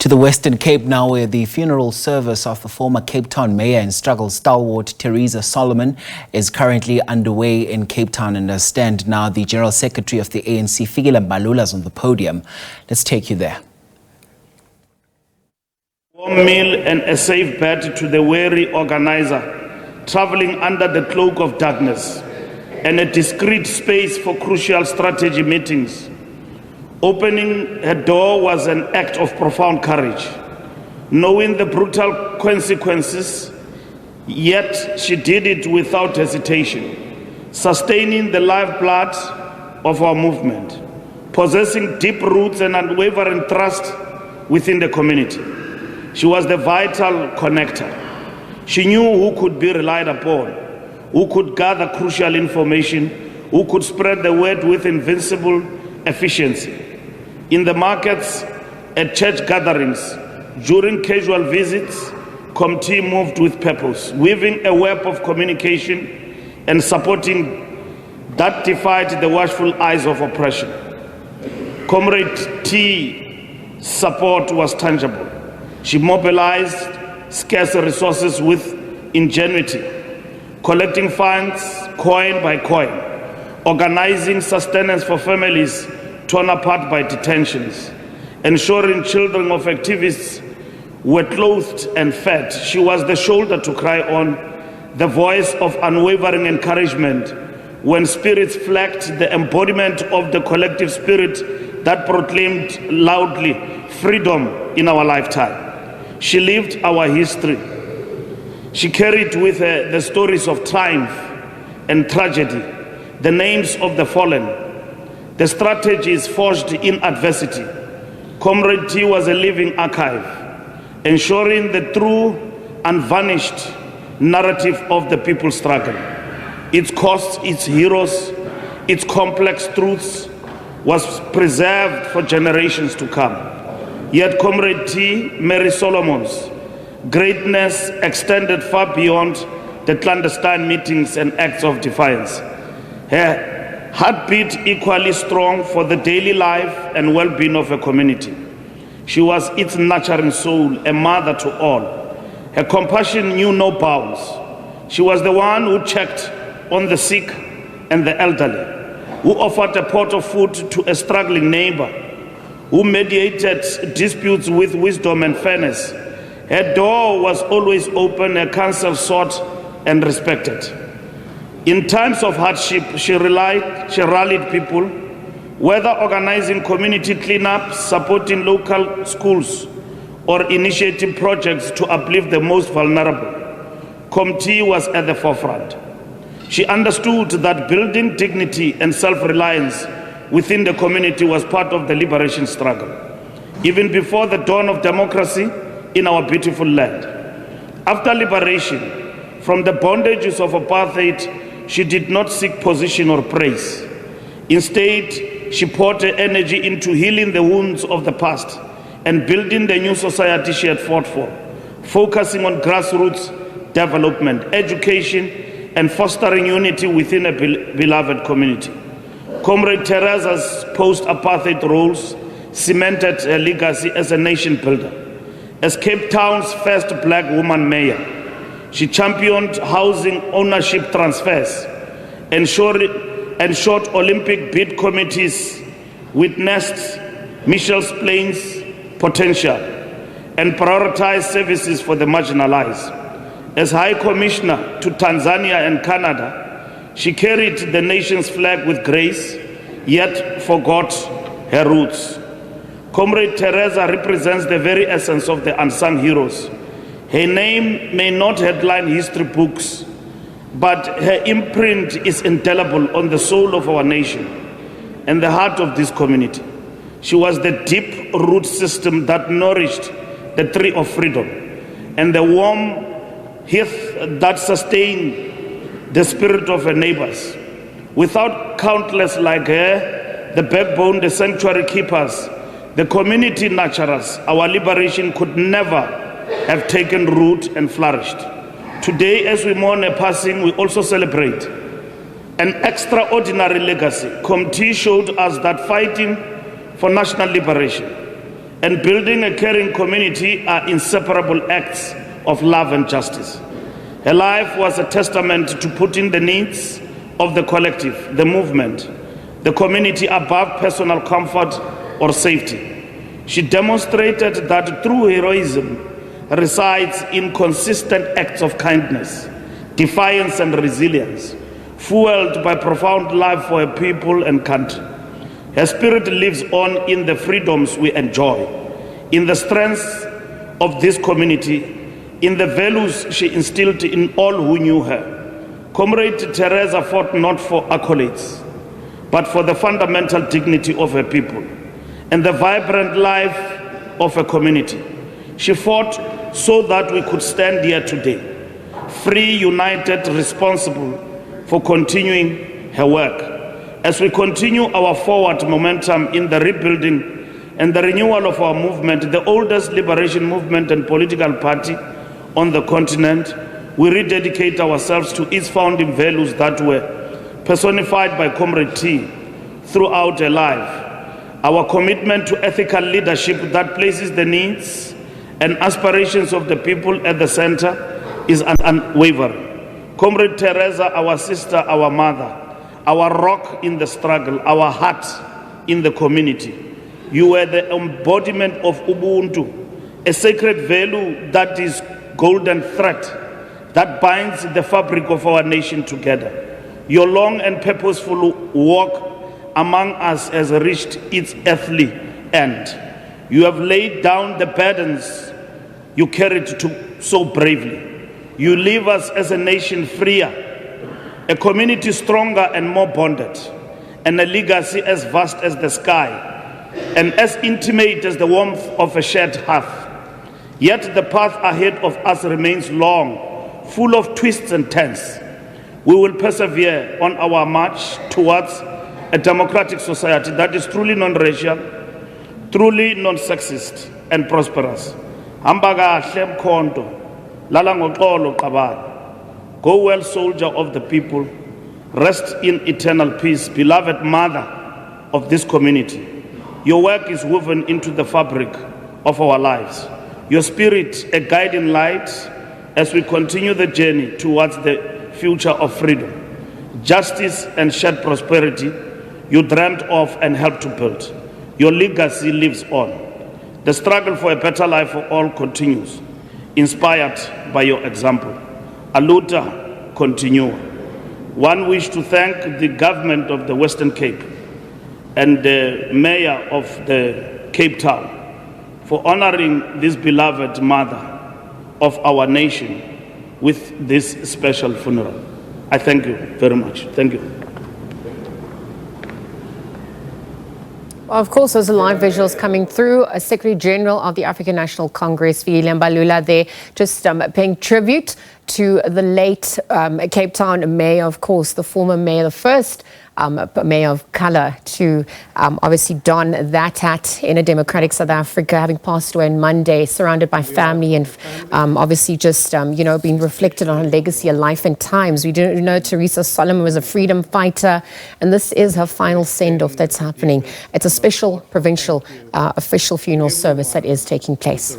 To the Western Cape now, where the funeral service of the former Cape Town mayor and struggle stalwart Theresa Solomon is currently underway in Cape Town. And as stand now, the General Secretary of the ANC, Fikile Mbalula, is on the podium. Let's take you there. Warm meal and a safe bed to the weary organizer, traveling under the cloak of darkness, and a discreet space for crucial strategy meetings. Opening her door was an act of profound courage. Knowing the brutal consequences, yet she did it without hesitation, sustaining the lifeblood of our movement, possessing deep roots and unwavering trust within the community. She was the vital connector. She knew who could be relied upon, who could gather crucial information, who could spread the word with invincible efficiency. In the markets, at church gatherings, during casual visits, committee moved with purpose, weaving a web of communication and supporting that defied the watchful eyes of oppression. Comrade T's support was tangible. She mobilized scarce resources with ingenuity, collecting funds coin by coin, organizing sustenance for families torn apart by detentions, ensuring children of activists were clothed and fed. She was the shoulder to cry on, the voice of unwavering encouragement when spirits flagged, the embodiment of the collective spirit that proclaimed loudly freedom in our lifetime. She lived our history. She carried with her the stories of triumph and tragedy, the names of the fallen, the strategies forged in adversity. Comrade T was a living archive, ensuring the true, unvarnished narrative of the people's struggle. Its costs, its heroes, its complex truths was preserved for generations to come. Yet Comrade T, Mary Solomon's greatness extended far beyond the clandestine meetings and acts of defiance. Her heartbeat equally strong for the daily life and well-being of a community. She was its nurturing soul, a mother to all. Her compassion knew no bounds. She was the one who checked on the sick and the elderly, who offered a pot of food to a struggling neighbor, who mediated disputes with wisdom and fairness. Her door was always open, her counsel sought and respected. In times of hardship, she rallied people, whether organizing community cleanups, supporting local schools, or initiating projects to uplift the most vulnerable. Committee was at the forefront. She understood that building dignity and self-reliance within the community was part of the liberation struggle, even before the dawn of democracy in our beautiful land. After liberation from the bondages of apartheid, she did not seek position or praise. Instead, she poured her energy into healing the wounds of the past and building the new society she had fought for, focusing on grassroots development, education, and fostering unity within a beloved community. Comrade Theresa's post-apartheid roles cemented her legacy as a nation builder. As Cape Town's first black woman mayor, she championed housing ownership transfers, ensured Olympic bid committees witnessed Mitchell's Plains potential, and prioritized services for the marginalized. As High Commissioner to Tanzania and Canada, she carried the nation's flag with grace, yet forgot her roots. Comrade Theresa represents the very essence of the unsung heroes. Her name may not headline history books, but her imprint is indelible on the soul of our nation and the heart of this community. She was the deep root system that nourished the tree of freedom and the warm hearth that sustained the spirit of her neighbors. Without countless like her, the backbone, the sanctuary keepers, the community nurturers, our liberation could never have taken root and flourished. Today, as we mourn a passing, we also celebrate an extraordinary legacy. Committee showed us that fighting for national liberation and building a caring community are inseparable acts of love and justice. Her life was a testament to putting the needs of the collective, the movement, the community above personal comfort or safety. She demonstrated that true heroism resides in consistent acts of kindness, defiance and resilience, fueled by profound love for her people and country. Her spirit lives on in the freedoms we enjoy, in the strength of this community, in the values she instilled in all who knew her. Comrade Theresa fought not for accolades, but for the fundamental dignity of her people and the vibrant life of a community. She fought so that we could stand here today, free, united, responsible for continuing her work. As we continue our forward momentum in the rebuilding and the renewal of our movement, the oldest liberation movement and political party on the continent, we rededicate ourselves to its founding values that were personified by Comrade T throughout her life. Our commitment to ethical leadership that places the needs and aspirations of the people at the center is unwavering. Comrade Theresa, our sister, our mother, our rock in the struggle, our heart in the community. You were the embodiment of Ubuntu, a sacred value that is golden thread that binds the fabric of our nation together. Your long and purposeful walk among us has reached its earthly end. You have laid down the burdens you carried so bravely. You leave us as a nation freer, a community stronger and more bonded, and a legacy as vast as the sky, and as intimate as the warmth of a shared hearth. Yet the path ahead of us remains long, full of twists and turns. We will persevere on our march towards a democratic society that is truly non-racial, truly non-sexist, and prosperous. Hamba kahle mkhonto, lala ngoxolo qabala. Go well, soldier of the people. Rest in eternal peace, beloved mother of this community. Your work is woven into the fabric of our lives. Your spirit, a guiding light as we continue the journey towards the future of freedom, justice, and shared prosperity you dreamt of and helped to build. Your legacy lives on. The struggle for a better life for all continues, inspired by your example. Aluta continua. One wish to thank the government of the Western Cape and the mayor of the Cape Town for honoring this beloved mother of our nation with this special funeral. I thank you very much. Thank you. Of course, those are live visuals coming through. Secretary General of the African National Congress, Fikile Mbalula, there just paying tribute to the late Cape Town mayor, of course, the former mayor, the first mayor of color to obviously don that hat in a democratic South Africa, having passed away on Monday, surrounded by family and obviously just, being reflected on her legacy, her life and times. We didn't know Theresa Solomon was a freedom fighter, and this is her final send-off that's happening. It's a special provincial official funeral service that is taking place.